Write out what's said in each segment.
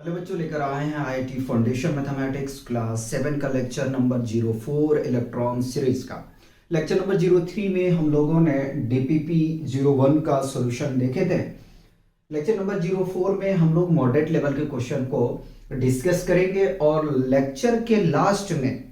Hello बच्चों, लेकर आए हैं आईआईटी फाउंडेशन मैथमेटिक्स क्लास 7 का लेक्चर नंबर 04 इलेक्ट्रॉन सीरीज का। लेक्चर नंबर 03 में हम लोगों ने डीपीपी 01 का सॉल्यूशन देखे थे। लेक्चर नंबर 04 में हम लोग मॉडरेट लेवल के क्वेश्चन को डिस्कस करेंगे और लेक्चर के लास्ट में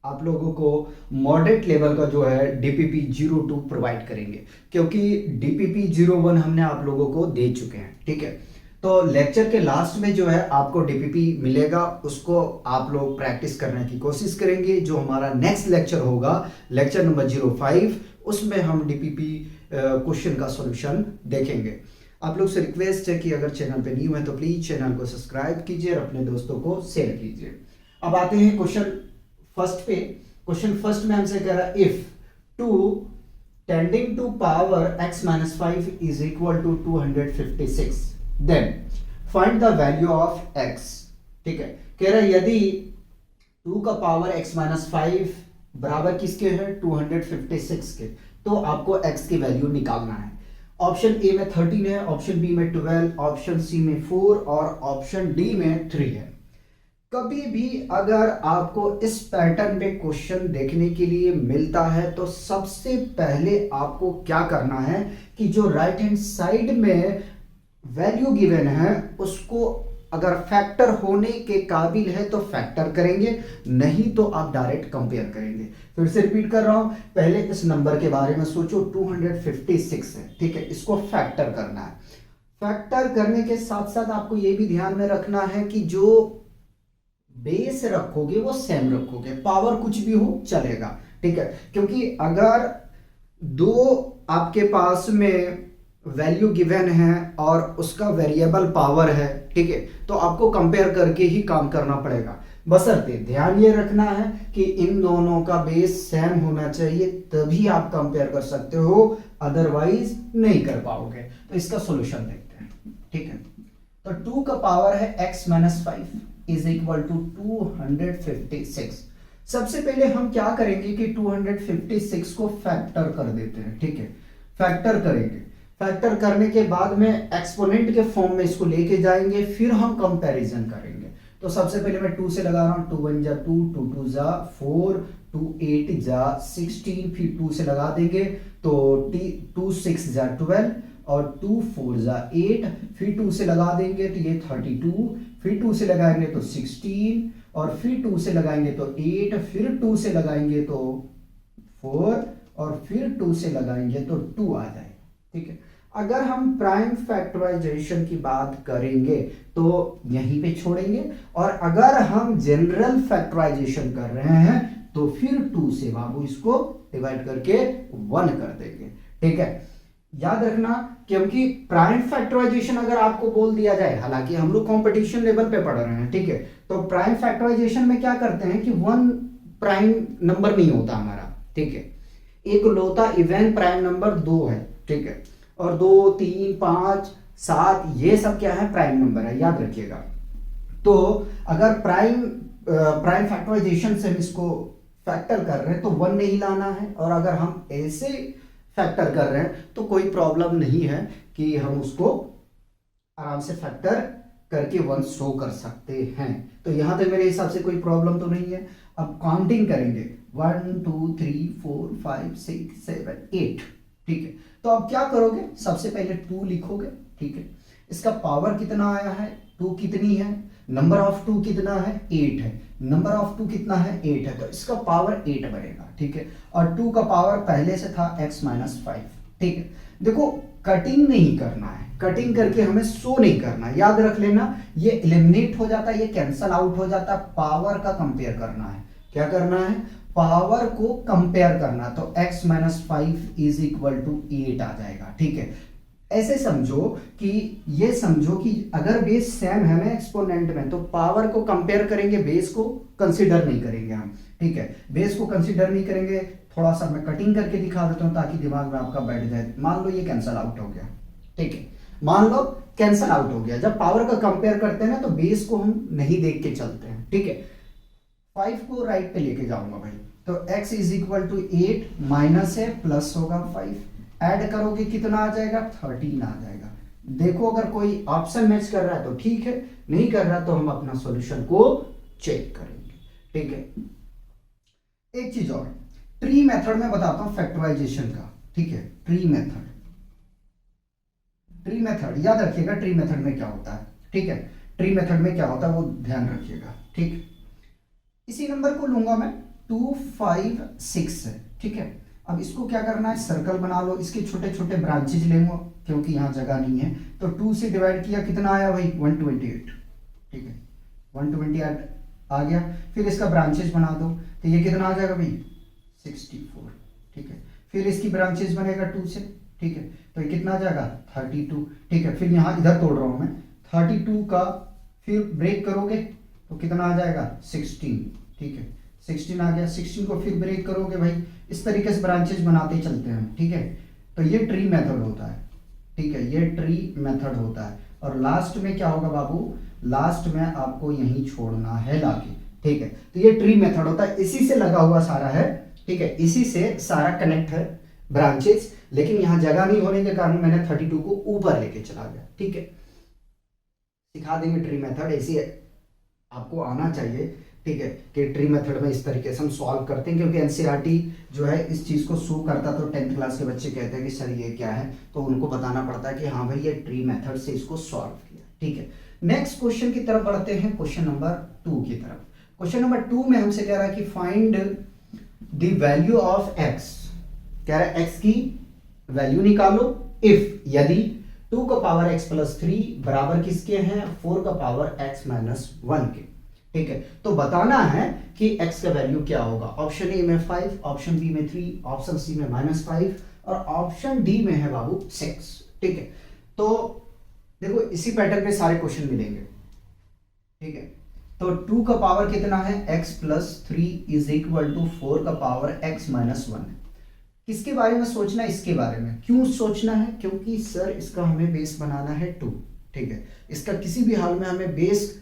आप लोगों को मॉडरेट लेवल का जो है डीपीपी 02 प्रोवाइड करेंगे, क्योंकि डीपीपी 01 हमने आप लोगों को दे चुके हैं। ठीक है, तो लेक्चर के लास्ट में जो है आपको डीपीपी मिलेगा, उसको आप लोग प्रैक्टिस करने की कोशिश करेंगे। जो हमारा नेक्स्ट लेक्चर होगा लेक्चर नंबर 05, उसमें हम डीपीपी क्वेश्चन का सॉल्यूशन देखेंगे। आप लोग से रिक्वेस्ट है कि अगर चैनल पे न्यू है तो प्लीज चैनल को सब्सक्राइब कीजिए और अपने दोस्तों को शेयर कीजिए। अब आते हैं क्वेश्चन फर्स्ट पे। क्वेश्चन फर्स्ट में हमसे कह रहा है if 2 tending to power x - 5 is equal to 256 then find the value of x। ठीक है, कह रहा है यदि 2 का पावर x - 5 बराबर किसके है 256 के, तो आपको x की वैल्यू निकालना है। ऑप्शन ए में 13 है, ऑप्शन बी में 12, ऑप्शन सी में 4 और ऑप्शन डी में 3 है। कभी भी अगर आपको इस पैटर्न में क्वेश्चन देखने के लिए मिलता है तो सबसे पहले आपको क्या करना है कि जो राइट हैंड साइड में वैल्यू गिवन है उसको अगर फैक्टर होने के काबिल है तो फैक्टर करेंगे, नहीं तो आप डायरेक्ट कंपेयर करेंगे। फिर से रिपीट कर रहा हूं, पहले इस नंबर के बारे में सोचो, 256 है। ठीक है, इसको फैक्टर करना है। फैक्टर करने के साथ साथ आपको यह भी ध्यान में रखना है कि जो बेस रखोगे वो सेम रखोगे, पावर कुछ भी हो चलेगा। ठीक है, क्योंकि अगर दो आपके पास में वैल्यू गिवन है और उसका वेरिएबल पावर है, ठीक है, तो आपको कंपेयर करके ही काम करना पड़ेगा। बशर्ते ध्यान ये रखना है कि इन दोनों का बेस सेम होना चाहिए, तभी आप कंपेयर कर सकते हो, अदरवाइज नहीं कर पाओगे। तो इसका सॉल्यूशन देखते हैं। ठीक है, तो 2 का पावर है x - 5 इज इक्वल टू 256। सबसे पहले हम क्या करेंगे कि 256 को फैक्टर कर देते हैं। ठीक है, फैक्टर करेंगे। फैक्टर करने के बाद में एक्सपोनेंट के फॉर्म में इसको लेके जाएंगे, फिर हम कंपैरिजन करेंगे। तो सबसे पहले मैं 2 से लगा रहा हूं, 2 1 जा 2, 2 2 जा 4, 2 8 जा 16, फिर 2 से लगा देंगे तो 2 6 जा 12 और 2 4 जा 8, फिर 2 से लगा देंगे तो ये 32, फिर 2 से लगाएंगे तो 16 और फिर 2 से लगाएंगे तो 8, फिर 2 से लगाएंगे तो 4 और फिर 2 से लगाएंगे तो 2 आ जाएगा। ठीक है, अगर हम प्राइम फैक्टराइजेशन की बात करेंगे तो यहीं पे छोड़ेंगे, और अगर हम जनरल फैक्टराइजेशन कर रहे हैं तो फिर 2 से बाबू इसको डिवाइड करके 1 कर देंगे। ठीक है, याद रखना, क्योंकि प्राइम फैक्टराइजेशन अगर आपको बोल दिया जाए, हालांकि हम लोग कंपटीशन लेवल पे पढ़ रहे हैं, ठीक है, तो प्राइम फैक्टराइजेशन में क्या करते हैं कि 1 प्राइम नंबर नहीं होता हमारा। ठीक है, एक लौता इवन प्राइम नंबर 2 है। ठीक है, और 2 3 5 7 ये सब क्या है, प्राइम नंबर है, याद रखिएगा। तो अगर प्राइम फैक्टराइजेशन से हम इसको फैक्टर कर रहे हैं तो 1 नहीं लाना है, और अगर हम ऐसे फैक्टर कर रहे हैं तो कोई प्रॉब्लम नहीं है कि हम उसको आराम से फैक्टर करके 1 शो कर सकते हैं। तो यहां तक मेरे हिसाब से कोई प्रॉब्लम तो नहीं है। अब काउंटिंग करेंगे, 1 2 3 4 5 6 7 8। ठीक है, तो अब क्या करोगे, सबसे पहले 2 लिखोगे। ठीक है, इसका पावर कितना आया है, 2 कितनी है, नंबर ऑफ 2 कितना है, 8 है, नंबर ऑफ 2 कितना है, 8 है, तो इसका पावर 8 बनेगा। ठीक है, और 2 का पावर पहले से था x - 5। ठीक है, देखो कटिंग नहीं करना है, कटिंग करके हमें शो नहीं करना है, याद रख लेना, ये एलिमिनेट हो जाता है, ये कैंसल आउट हो जाता है। पावर का कंपेयर करना है, क्या करना है, पावर को कंपेयर करना, तो x - 5 इज इक्वल टू 8 आ जाएगा। ठीक है, ऐसे समझो कि ये समझो कि अगर बेस सेम है ना एक्सपोनेंट में, तो पावर को कंपेयर करेंगे, बेस को कंसीडर नहीं करेंगे हम। ठीक है, बेस को कंसीडर नहीं करेंगे। थोड़ा सा मैं कटिंग करके दिखा देता हूं ताकि दिमाग में आपका बैठ जाए। मान लो ये कैंसल आउट हो गया। ठीक है, मान लो कैंसल आउट हो गया। जब पावर का कंपेयर करते हैं ना तो बेस को हम नहीं देख के चलते हैं। ठीक है, 5 को राइट पे लेके जाऊंगा भाई, तो x is equal to 8 minus है प्लस होगा 5, ऐड करोगे कितना आ जाएगा, 13 आ जाएगा। देखो अगर कोई ऑप्शन मैच कर रहा है तो ठीक है, नहीं कर रहा तो हम अपना सॉल्यूशन को चेक करेंगे। ठीक है, एक चीज और, ट्री मेथड में बताता हूं फैक्टराइजेशन का। ठीक है, ट्री मेथड याद रखिएगा, ट्री मेथड में क्या होता है। ठीक है, ट्री मेथड में क्या होता है वो ध्यान रखिएगा। ठीक, इसी नंबर को लूंगा मैं 2 5 6 है। ठीक है, अब इसको क्या करना है, सर्कल बना लो, इसके छोटे छोटे ब्रांचेज लेंगे क्योंकि यहाँ जगह नहीं है, तो 2 से डिवाइड किया कितना आया भाई 128। ठीक है, 128 आ गया, फिर इसका ब्रांचेज बना दो तो ये कितना आ जाएगा भाई 64। ठीक है, फिर इसकी ब्रांचेज बनेगा 2 से। ठीक है, तो ये कितना आ जाएगा 32। ठीक है, फिर यहाँ इधर तोड़ रहा हूं मैं, 32 का फिर ब्रेक करोगे तो कितना आ जाएगा 16। ठीक है, 16 आ गया, 16 को फिर ब्रेक करोगे भाई, इस तरीके से ब्रांचेज बनाते चलते हैं। ठीक है, तो ये ट्री मेथड होता है। ठीक है, ये ट्री मेथड होता है, और लास्ट में क्या होगा बाबू, लास्ट में आपको यही छोड़ना है लाके। ठीक है, तो ये ट्री मेथड होता है, इसी से लगा हुआ सारा है। ठीक है, इसी से सारा कनेक्ट है ब्रांचेस, लेकिन यहां जगह नहीं होने के कारण मैंने 32 को ऊपर लेके चला गया। ठीक है, सिखा देंगे ट्री मेथड, ऐसे आपको आना चाहिए। ठीक है, कि ट्री मेथड में इस तरीके से हम सॉल्व करते हैं, क्योंकि एनसीईआरटी जो है इस चीज को शो करता, तो 10th क्लास के बच्चे कहते हैं कि सर ये क्या है, तो उनको बताना पड़ता है कि हाँ भाई ये ट्री मेथड से इसको सॉल्व किया। ठीक है, नेक्स्ट क्वेश्चन की तरफ बढ़ते हैं, क्वेश्चन नंबर 2 की तरफ। क्वेश्चन नंबर 2 में हमसे कह रहा है कि find the value of x, कह रहा है एक्स की वैल्यू निकालो इफ, यदि 2 का पावर x प्लस 3 बराबर किसके हैं 4 का पावर x माइनस 1 के। ठीक है, तो बताना है कि x का वैल्यू क्या होगा। ऑप्शन ए में 5, ऑप्शन बी में 3, ऑप्शन सी में -5 और ऑप्शन डी में है बाबू 6। ठीक है, तो देखो इसी पैटर्न पे सारे क्वेश्चन मिलेंगे। ठीक है, तो 2 का पावर कितना है x plus 3 is equal to 4 का पावर x माइनस 1। किसके बारे में सोचना है, इसके बारे में। क्यों सोचना है, क्योंकि सर इसका हमें बेस बनाना है 2। ठीक है, इसका किसी भी हाल में हमें बेस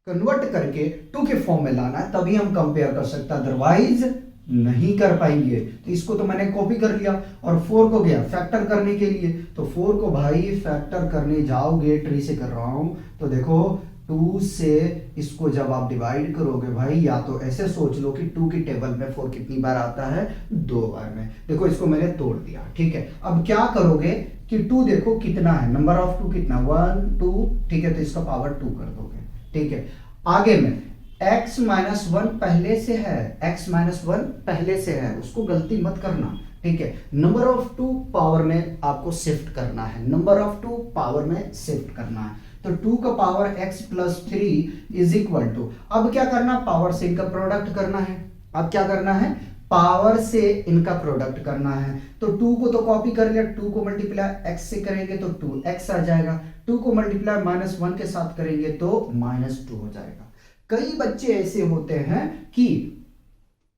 कन्वर्ट करके 2 के फॉर्म में लाना है, तभी हम कंपेयर कर सकते हैं, अदरवाइज नहीं कर पाएंगे। तो इसको तो मैंने कॉपी कर लिया, और 4 को गया फैक्टर करने के लिए, तो 4 को भाई फैक्टर करने जाओगे, ट्री से कर रहा हूं तो देखो 2 से इसको जब आप डिवाइड करोगे भाई, या तो ऐसे सोच लो कि 2 की टेबल में 4 कितनी बार आता है 2 बार में। देखो इसको मैंने तोड़ दिया। ठीक है, अब क्या करोगे कि 2 देखो कितना है, नंबर ऑफ 2 कितना 1 2। ठीक है, तो इसका पावर 2 कर दोगे। ठीक है, आगे में x माइनस 1 पहले से है, x माइनस 1 पहले से है, उसको गलती मत करना। ठीक है, नंबर ऑफ 2 पावर में आपको शिफ्ट करना है, नंबर ऑफ 2 पावर में शिफ्ट करना है। तो 2 का power x plus 3 is equal to, अब क्या करना, पावर से इनका प्रोडक्ट करना है। अब क्या करना है, पावर से इनका प्रोडक्ट करना है। तो 2 को तो कॉपी कर लिया, 2 को मल्टीप्लाई x से करेंगे तो 2x आ जाएगा, 2 को मल्टीप्लाई -1 के साथ करेंगे तो -2 हो जाएगा। कई बच्चे ऐसे होते हैं कि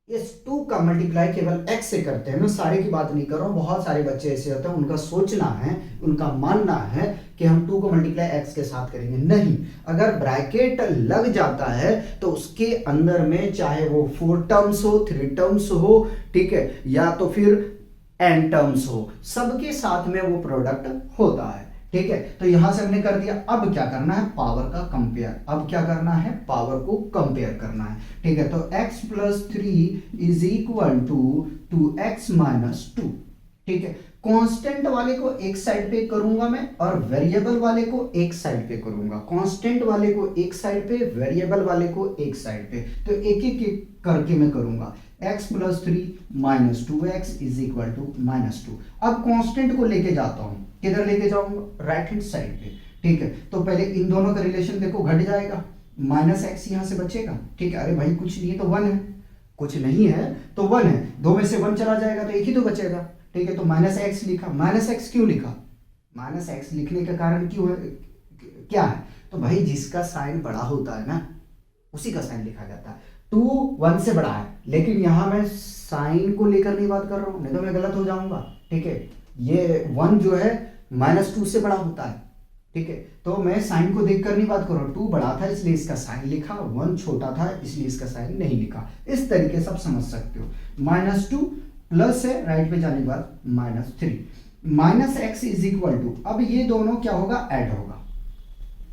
इस 2 का मल्टीप्लाई केवल x से करते हैं, मैं सारे की बात नहीं कर रहा हूं, बहुत सारे बच्चे ऐसे होते हैं, उनका सोचना है, उनका मानना है कि हम 2 को मल्टीप्लाई x के साथ करेंगे। नहीं, अगर ब्रैकेट लग जाता है तो उसके अंदर में चाहे वो 4 टर्म्स हो, 3 टर्म्स हो, ठीक है, या तो फिर n टर्म्स हो, सबके साथ में वो प्रोडक्ट होता है। ठीक है, तो यहां से हमने कर दिया। अब क्या करना है, पावर का कंपेयर। अब क्या करना है, पावर को कंपेयर करना है। ठीक है, तो x plus 3 is equal to 2x minus 2। ठीक है, कांस्टेंट वाले को एक साइड पे करूंगा मैं, और वेरिएबल वाले को एक साइड पे करूंगा। कांस्टेंट वाले को एक साइड पे, वेरिएबल वाले को एक साइड पे, तो एक एक करके मैं करूंगा। x plus 3 minus 2x is equal to -2। अब कांस्टेंट को लेके जाता हूं, किधर लेके जाऊंगा, राइट हैंड साइड पे। ठीक है, तो पहले इन दोनों का रिलेशन देखो, घट जाएगा, -x यहां से बचेगा। ठीक है, अरे भाई कुछ नहीं है तो 1 है, कुछ नहीं है तो 1 है, 2 में से 1 चला जाएगा तो एक ही तो बचेगा। ठीक है, तो -x लिखा। -x क्यों लिखा, -x लिखने का कारण क्यों है, क्या है, तो भाई जिसका साइन बड़ा होता है ना उसी का साइन लिखा जाता है। 2 1 से बड़ा है, लेकिन यहां मैं साइन को लेकर नहीं बात कर रहा हूं, नहीं तो मैं गलत हो जाऊंगा। ठीक है, ये 1 जो है -2 से बड़ा होता है। ठीक है, तो मैं साइन को देखकर नहीं बात कर रहा हूं, 2 बड़ा था इसलिए इसका साइन लिखा, 1 छोटा था इसलिए इसका साइन नहीं लिखा। इस तरीके से आप समझ सकते हो। -2 प्लस है, राइट पे जाने के बाद -3। Minus x is equal to, अब ये दोनों क्या होगा, ऐड होगा।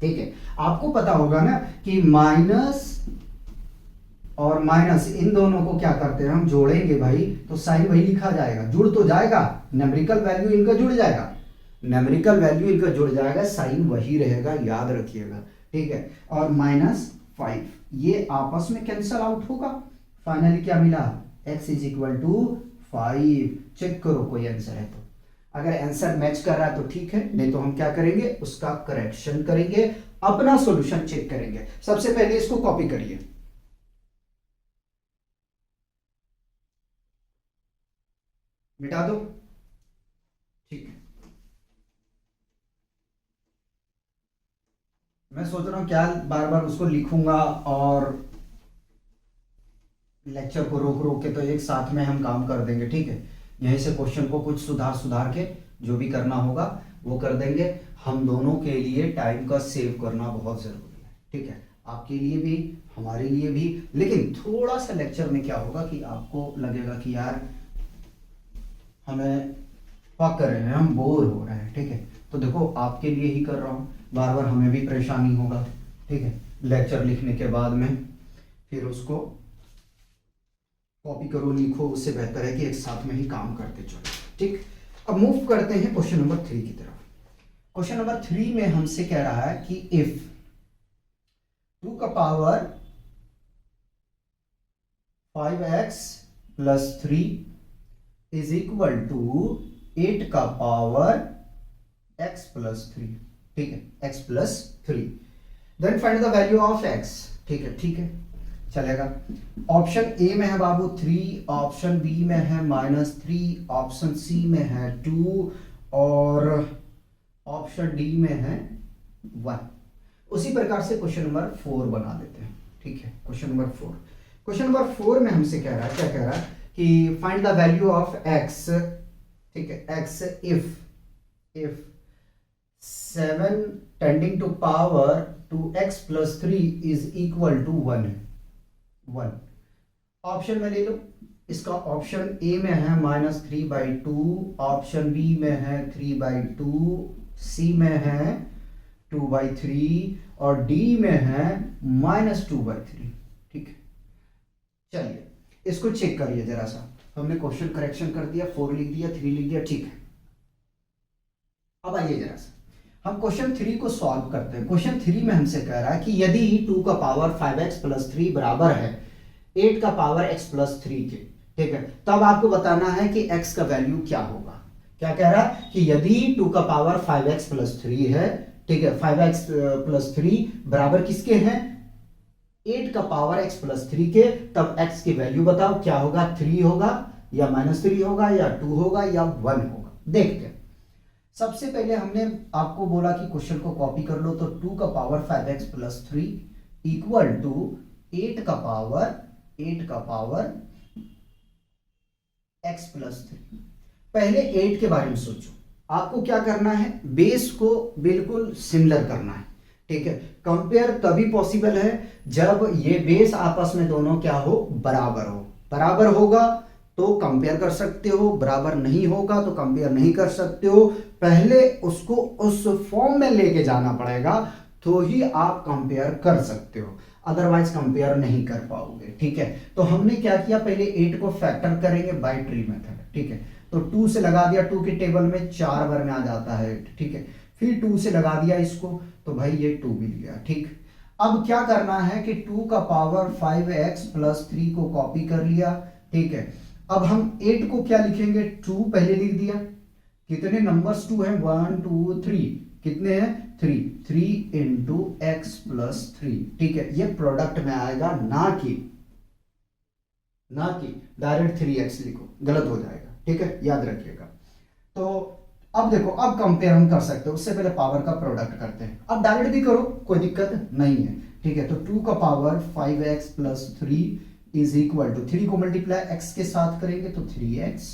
ठीक है, आपको पता होगा ना कि माइनस और माइनस इन दोनों को क्या करते हैं हम, जोड़ेंगे भाई, तो साइन वही लिखा जाएगा, जुड़ तो जाएगा, न्यूमेरिकल वैल्यू इनका जुड़ जाएगा, न्यूमेरिकल वैल्यू इनका जुड़ जाएगा, साइन वही रहेगा, याद रखिएगा। ठीक है, और -5 ये आपस में कैंसल आउट होगा, फाइनली क्या मिला, x is equal to 5। Check करो कोई आंसर है तो, अगर आंसर मैच कर रहा है तो ठीक है, नहीं तो हम क्या करेंगे, उसका करेक्शन करेंगे, अपना सॉल्यूशन चेक करेंगे। सबसे पहले इसको कॉपी करिए, मिटा दो। ठीक है, मैं सोच रहा हूं क्या बार बार उसको लिखूंगा और लेक्चर को रोक रोक के, तो एक साथ में हम काम कर देंगे। ठीक है, यहीं से क्वेश्चन को कुछ सुधार सुधार के जो भी करना होगा वो कर देंगे। हम दोनों के लिए टाइम का सेव करना बहुत जरूरी है। ठीक है, आपके लिए भी हमारे लिए भी। लेकिन थोड़ा सा लेक्चर में क्या होगा कि आपको लगेगा कि यार हमें पक कर रहे हैं, हम बोर हो रहे हैं। ठीक है, तो देखो आपके लिए ही कर रहा हूँ, बार बार हमें भी परेशानी होगा। ठीक है, लेक्चर लिखने के बाद में फिर उसको कॉपी करो, लिखो, उससे बेहतर है कि एक साथ में ही काम करते चलो। ठीक, अब मूव करते हैं क्वेश्चन नंबर 3 की तरफ। क्वेश्चन नंबर 3 में हमसे कह रहा है कि इफ 2 का power 5x plus 3 is equal to 8 का पावर x प्लस 3। ठीक है, x plus 3, then find the value of x। ठीक है, ठीक है, चलेगा। ऑप्शन ए में है बाबू 3, ऑप्शन बी में है -3, ऑप्शन सी में है 2 और ऑप्शन डी में है 1। उसी प्रकार से क्वेश्चन नंबर 4 बना लेते हैं। ठीक है, क्वेश्चन नंबर 4, क्वेश्चन नंबर 4 में हमसे कह रहा है, क्या कह रहा है कि find the value of x। ठीक है, x if 7 tending to power 2x plus 3 is equal to 1। Option में ले लो, इसका ऑप्शन ए में है -3/2, ऑप्शन बी में है 3/2, सी में है 2/3 और डी में है -2/3। ठीक है, चलिए इसको चेक करिए जरा सा। हमने क्वेश्चन करेक्शन कर दिया, 4 लिख दिया, 3 लिख दिया। ठीक है, अब आइए जरा सा हम क्वेश्चन 3 को सॉल्व करते हैं। क्वेश्चन 3 में हमसे कह रहा है कि यदि 2 का पावर 5x प्लस 3 बराबर है 8 का पावर x प्लस 3 के। ठीक है, तब आपको बताना है कि x का वैल्यू क्या होगा। क्या कह रहा है कि यदि 2 का पावर 5x प्लस 3 है, ठीक है, 5x प्लस 3 बराबर किसके हैं, 8 का पावर x प्लस 3 के, तब x की वैल्यू बताओ क्या होगा, 3 होगा या -3 होगा या 2 होगा या 1 होगा। देखते हैं। सबसे पहले हमने आपको बोला कि क्वेश्चन को कॉपी कर लो, तो 2 का power 5x plus 3 equal to 8 का पावर x प्लस 3। पहले 8 के बारे में सोचो, आपको क्या करना है, बेस को बिल्कुल सिमिलर करना है। ठीक है, कंपेयर तभी पॉसिबल है जब ये बेस आपस में दोनों क्या हो, बराबर हो। बराबर होगा तो कंपेयर कर सकते हो, बराबर नहीं होगा तो कंपेयर नहीं कर सकते हो। पहले उसको उस फॉर्म में लेके जाना पड़ेगा तो ही आप कंपेयर कर सकते हो, अदरवाइज कंपेयर नहीं कर पाओगे। ठीक है, तो हमने क्या किया, पहले 8 को फैक्टर करेंगे बाय ट्री मेथड। ठीक है, तो 2 से लगा दिया, 2 के टेबल में 4 बार में आ जाता है 8। ठीक है, फिर 2 से लगा दिया इसको, तो भाई ये 2 मिल गया। ठीक, अब क्या करना है कि 2 का पावर 5x प्लस 3 को कॉपी कर लिया। ठीक है, अब हम 8 को क्या लिखेंगे, 2 पहले लिख दिया। कितने नंबर्स 2 हैं, 1 2 3, कितने हैं 3 इंटू एक्स प्लस 3। ठीक है, ये प्रोडक्ट में आएगा, ना कि डायरेक्ट 3x लिखो, गलत हो जाएगा। ठीक है, याद रखिएगा। तो अब देखो, अब कंपेयर हम कर सकते हैं, उससे पहले पावर का प्रोडक्ट करते हैं। अब डायरेक्ट भी करो, कोई दिक्कत नहीं है। ठीक है, तो 2 का power 5x plus 3 is equal to 3 को मल्टीप्लाई x के साथ करेंगे तो 3x,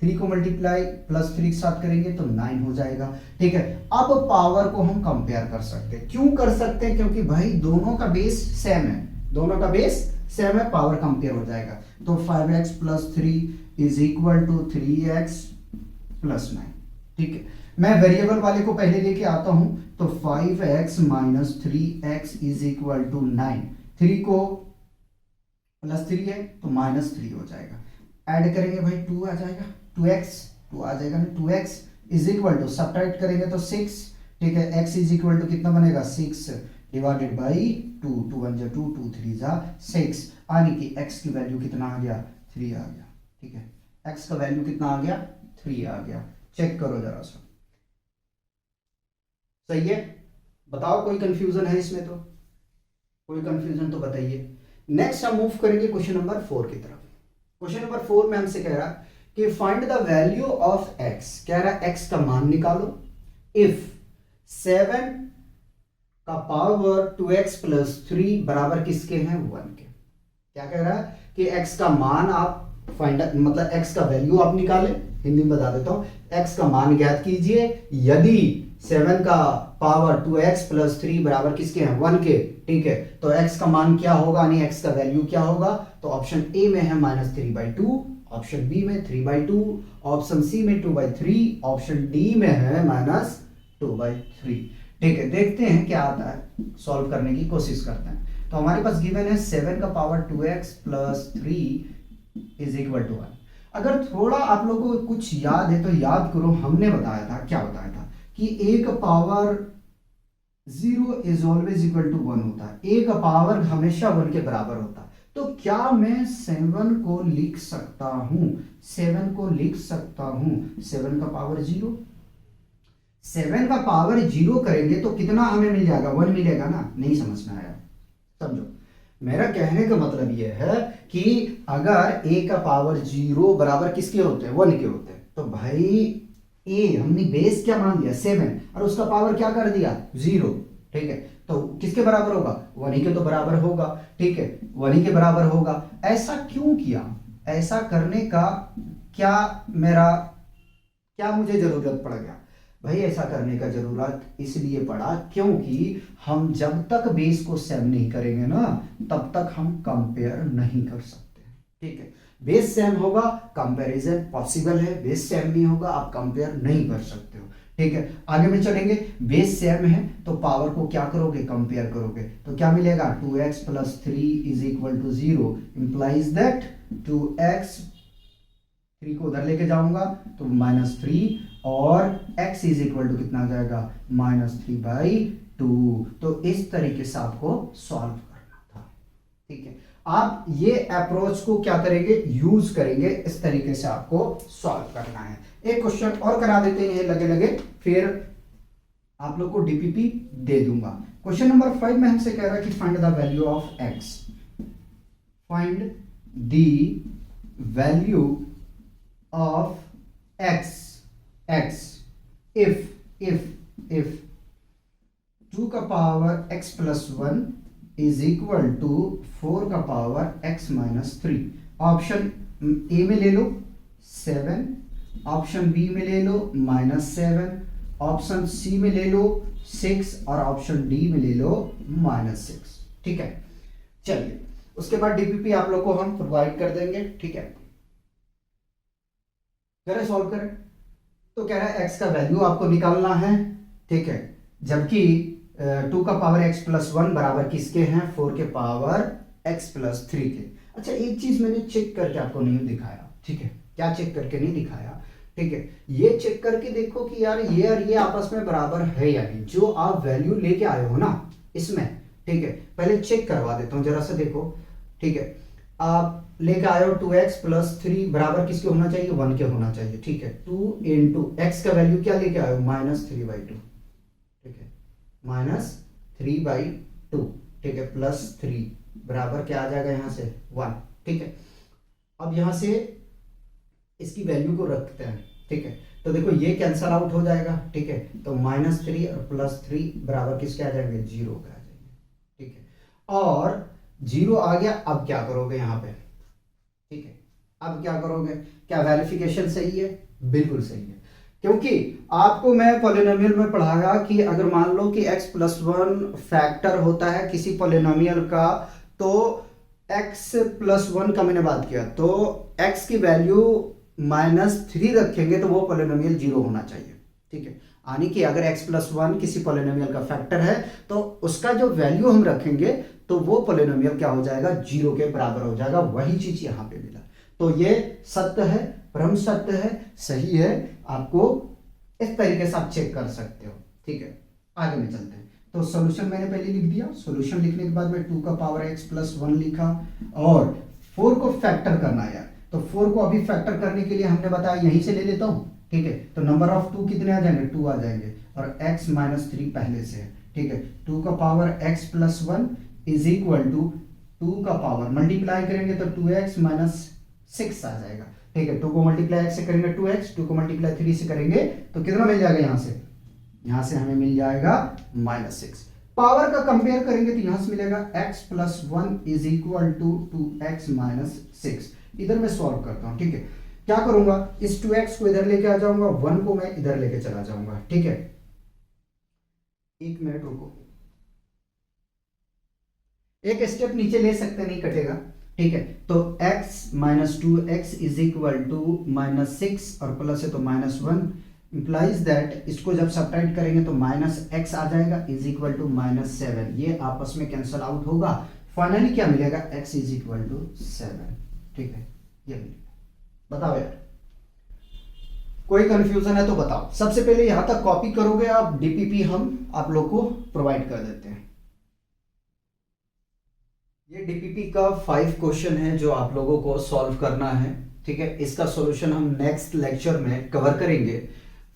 3 को मल्टीप्लाई प्लस 3 के साथ करेंगे तो 9 हो जाएगा। ठीक है, अब पावर को हम कंपेयर कर सकते हैं। क्यों कर सकते हैं, क्योंकि भाई दोनों का बेस सेम है, दोनों का बेस सेम है, पावर कंपेयर हो जाएगा। तो 5x plus 3 is equal to 3x plus 9। ठीक है, मैं वेरिएबल वाले को पहले लेके आता हूं, तो 5x minus 3x is equal to 9। 3 को प्लस 3 है तो माइनस 3 हो जाएगा। ऐड करेंगे भाई 2 आ जाएगा, 2 आ जाएगा ना, 2x is equal to, subtract करेंगे तो 6। ठीक है, x इज इक्वल टू कितना बनेगा, 6 डिवाइडेड बाई 2, 2 1 जा 2, 2 3 जा 6, यानी कि x की वैल्यू कितना आ गया, 3 आ गया। ठीक है, x का वैल्यू कितना आ गया, 3 आ गया। चेक करो जरा सा, सही है? बताओ कोई कंफ्यूजन है इसमें? तो कोई कंफ्यूजन तो बताइए। नेक्स्ट हम मूव करेंगे क्वेश्चन नंबर 4 की तरफ। क्वेश्चन नंबर 4 में हमसे कह रहा कि find the value of x, कह रहा है x का मान निकालो इफ 7 का पावर 2x प्लस 3 बराबर किसके हैं, 1 के। क्या कह रहा है कि x का मान आप फाइंड, मतलब x का वैल्यू आप निकालें। हिंदी में बता देता हूं, x का मान ज्ञात कीजिए यदि 7 का पावर 2x प्लस 3 बराबर किसके हैं, 1 के। ठीक है, तो x का मान क्या होगा, यानी x का वैल्यू क्या होगा, तो ऑप्शन ए में है -3/2, ऑप्शन बी में 3/2, ऑप्शन सी में 2/3, ऑप्शन डी में है -2/3। ठीक है, देखते हैं क्या आता है, सॉल्व करने की कोशिश करते हैं। तो हमारे पास गिवन है 7 का power 2x plus 3 is equal to 1। अगर थोड़ा आप लोगों को कुछ याद है तो याद करो, हमने बताया था, क्या बताया था कि a का power 0 is always equal to 1 होता है, a का पावर हमेशा 1 के बराबर होता है। तो क्या मैं 7 को लिख सकता हूं, 7 को लिख सकता हूं 7 का पावर 0। 7 का पावर 0 करेंगे तो कितना हमें मिल जाएगा, 1 मिलेगा ना। नहीं समझ में आया, समझो। मेरा कहने का मतलब यह है कि अगर a का पावर 0 बराबर किसके होते हैं, 1 के होते हैं, तो भाई a हमने बेस क्या मान लिया, 7, और उसका पावर क्या कर दिया, 0। ठीक है, तो किसके बराबर होगा, 1 ही के तो बराबर होगा। ठीक है, 1 ही के बराबर होगा। ऐसा क्यों किया, ऐसा करने का क्या मेरा, क्या मुझे जरूरत पड़ गया भाई, ऐसा करने का जरूरत इसलिए पड़ा क्योंकि हम जब तक बेस को सेम नहीं करेंगे ना, तब तक हम कंपेयर नहीं कर सकते। ठीक है, बेस सेम होगा, कंपैरिजन पॉसिबल है, बेस सेम नहीं होगा, आप कंपेयर नहीं कर सकते हो। ठीक है, आगे में चलेंगे। बेस सेम है तो पावर को क्या करोगे, कंपेयर करोगे, तो क्या मिलेगा, 2x plus 3 is equal to 0, implies that 2x, 3 को उधर लेके जाऊंगा तो -3, और x इज इक्वल टू कितना आ जाएगा, -3/2। तो इस तरीके से आपको सॉल्व करना था। ठीक है, आप ये अप्रोच को क्या करेंगे, यूज करेंगे, इस तरीके से आपको सॉल्व करना है। एक क्वेश्चन और करा देते हैं लगे लगे, फिर आप लोग को डीपीपी दे दूंगा। क्वेश्चन नंबर 5 में हमसे कह रहा है कि find the value of x, find the value of x if 2 का power x plus 1 is equal to 4 का power x minus 3। Option A में ले लो 7, ऑप्शन बी में ले लो -7, ऑप्शन सी में ले लो 6, और ऑप्शन डी में ले लो -6। ठीक है, चलिए उसके बाद डीपीपी आप लोग को हम प्रोवाइड कर देंगे। ठीक है, करें सॉल्व करें। तो कह रहा है x का वैल्यू आपको निकालना है। ठीक है, जबकि 2 का पावर x प्लस 1 बराबर किसके हैं, 4 के पावर x प्लस 3 के। अच्छा, एक चीज मैंने चेक करके आपको नहीं दिखाया। ठीक है, क्या चेक करके नहीं दिखाया, ठीक है, ये चेक करके देखो कि यार ये और ये आपस में बराबर है या नहीं, जो आप वैल्यू लेके आए हो ना इसमें। ठीक है, पहले चेक करवा देता हूं जरा सा, देखो। ठीक है, आप लेके आए हो 2x प्लस 3 बराबर किसके होना चाहिए, 1 के होना चाहिए। ठीक है, 2 इंटू x का वैल्यू क्या लेके आए हो, -3/2। ठीक है, -3/2। ठीक है, प्लस 3 बराबर क्या आ जाएगा यहाँ से, 1। ठीक है, अब यहाँ से इसकी वैल्यू को रखते हैं। ठीक है, तो देखो ये कैंसल आउट हो जाएगा। ठीक है, तो -3 और +3 बराबर किसके आ जाएंगे, 0 के आ जाएंगे। ठीक है, और 0 आ गया। अब क्या करोगे यहाँ पे, ठीक है, अब क्या करोगे, क्या वेरिफिकेशन सही है, बिल्कुल सही है, क्योंकि आपको मैं पॉलिनोमियल में पढ़ाया कि अगर मान लो कि x प्लस 1 फैक्टर होता है किसी पॉलिनोमियल का, तो x प्लस 1 का मैंने बात किया, तो x की वैल्यू -3 रखेंगे तो वो पॉलिनोमियल 0 होना चाहिए। ठीक है, यानी कि अगर x प्लस वन किसी पोलिनोमियल का फैक्टर है तो उसका जो वैल्यू हम रखेंगे तो वो पोलिनोमियल क्या हो जाएगा, जीरो के बराबर हो जाएगा। वही चीज यहां पे मिला, तो ये सत्य है, ब्रह्म सत्य है, सही है। आपको इस तरीके से आप चेक कर सकते हो। ठीक है, आगे में चलते हैं। तो सॉल्यूशन मैंने पहले लिख दिया, सॉल्यूशन लिखने के बाद में 2 का पावर x प्लस वन लिखा और 4 को फैक्टर करना है। तो 4 को अभी फैक्टर करने के लिए हमने बताया यहीं से ले लेता हूं। ठीक है, तो नंबर ऑफ 2 कितने आ जाएंगे, 2 आ जाएंगे और x माइनस 3 पहले से है। ठीक है, 2 का power x plus one is equal to 2 का पावर मल्टीप्लाई करेंगे तो 2x माइनस 6 आ जाएगा। ठीक है, 2 को मल्टीप्लाई x से करेंगे 2x, 2 को मल्टीप्लाई 3 से करेंगे तो कितना मिल जाएगा, यहां से हमें मिल जाएगा -6। पावर का कंपेयर करेंगे तो यहां से मिलेगा x plus one is equal to 2x minus 6। इधर मैं सॉल्व करता हूं। ठीक है, क्या करूंगा, इस 2x को इधर लेके आ जाऊंगा, 1 को मैं इधर लेके चला जाऊंगा। ठीक है, एक मिनट रुको, एक स्टेप नीचे ले सकते, नहीं कटेगा। ठीक है, तो x minus 2x is equal to -6 और प्लस है तो -1 इंप्लाइज दैट इसको जब सब्ट्रैक्ट करेंगे तो -x आ जाएगा इज इक्वल टू -7। ये आपस में कैंसल आउट होगा, फाइनली क्या मिलेगा, x इज इक्वल टू 7। ठीक है, ये मिलेगा। बताओ यार, कोई कंफ्यूजन है तो बताओ। सबसे पहले यहां तक कॉपी करोगे आप, डीपीपी हम आप लोग को प्रोवाइड कर देते हैं। ये डीपीपी का 5 क्वेश्चन है जो आप लोगों को सॉल्व करना है। ठीक है, इसका सॉल्यूशन हम नेक्स्ट लेक्चर में कवर करेंगे।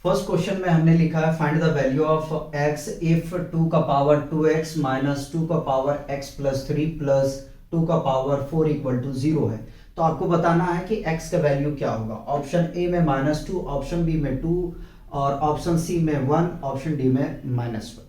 फर्स्ट क्वेश्चन में हमने लिखा है find the value of x if 2 का पावर 2x माइनस 2 का पावर x प्लस 3 प्लस 2 का पावर 4 इक्वल टू 0 है। तो आपको बताना है कि x का वैल्यू क्या होगा। ऑप्शन ए में -2, ऑप्शन बी में 2 और ऑप्शन सी में 1, ऑप्शन डी में -1।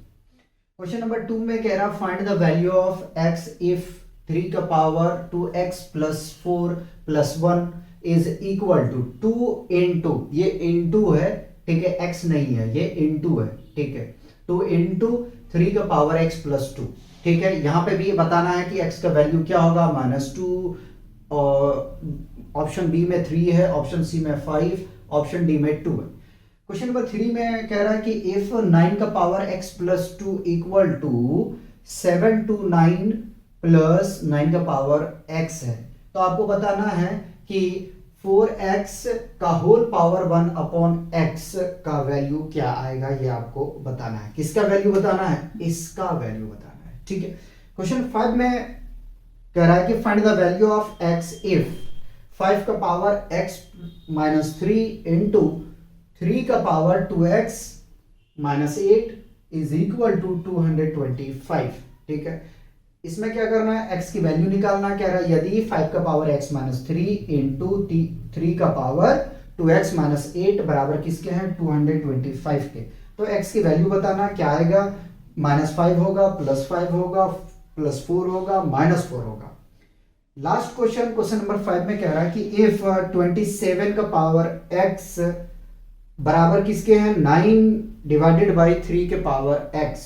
क्वेश्चन नंबर 2 में कह रहा find the value of x if 3 का power 2x plus 4 plus 1 is equal to 2 into, ये इंटू है, ठीक है, x नहीं है, ये इंटू है। ठीक है, 2 इंटू 3 का पावर x प्लस 2। ठीक है, यहां पे भी बताना है कि x का वैल्यू क्या होगा, -2, और ऑप्शन बी में 3 है, ऑप्शन सी में 5, ऑप्शन डी में 2 है। क्वेश्चन नंबर 3 में कह रहा है कि इफ 9 का power x plus 2 equal to 7 to 9 plus 9 का पावर x है, तो आपको बताना है कि 4x का होल पावर 1 अपॉन x का वैल्यू क्या आएगा, ये आपको बताना है। किसका वैल्यू बताना है, इसका वैल्यू बताना है। ठीक है, क्वेश्चन 5 में कह रहा है कि find the value of x if 5 का पावर x माइनस 3 इंटू 3 का power 2x minus 8 is equal to 225। ठीक है, इसमें क्या करना है, x की वैल्यू निकालना। कह रहा है यदि 5 का पावर x माइनस 3 इंटू 3 का पावर 2x माइनस 8 बराबर किसके हैं, 225 के, तो x की वैल्यू बताना। क्या आएगा, -5 होगा, +5 होगा, +4 होगा, -4 होगा। लास्ट क्वेश्चन, क्वेश्चन नंबर 5 में कह रहा है कि इफ 27 का पावर x बराबर किसके हैं, 9 डिवाइडेड बाई 3 के पावर x,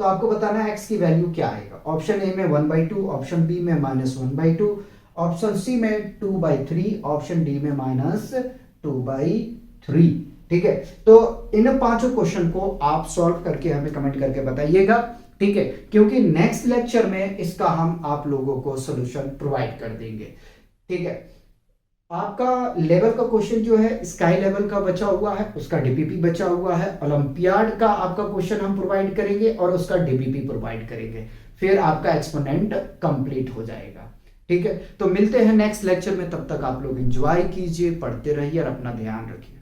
तो आपको बताना है x की वैल्यू क्या आएगा। ऑप्शन ए में 1/2, ऑप्शन बी में -1/2, ऑप्शन सी में 2/3, ऑप्शन डी में -2/3। ठीक है, तो इन पांचों क्वेश्चन को आप सॉल्व करके हमें कमेंट करके बताइएगा। ठीक है, क्योंकि नेक्स्ट लेक्चर में इसका हम आप लोगों को सॉल्यूशन प्रोवाइड कर देंगे। ठीक है, आपका लेवल का क्वेश्चन जो है स्काई लेवल का बचा हुआ है, उसका डीपीपी बचा हुआ है। ओलंपियाड का आपका क्वेश्चन हम प्रोवाइड करेंगे और उसका डीपीपी प्रोवाइड करेंगे, फिर आपका एक्सपोनेंट कंप्लीट हो जाएगा। ठीक है, तो मिलते हैं नेक्स्ट लेक्चर में, तब तक आप लोग एंजॉय कीजिए, पढ़ते रहिए और अपना ध्यान रखिए।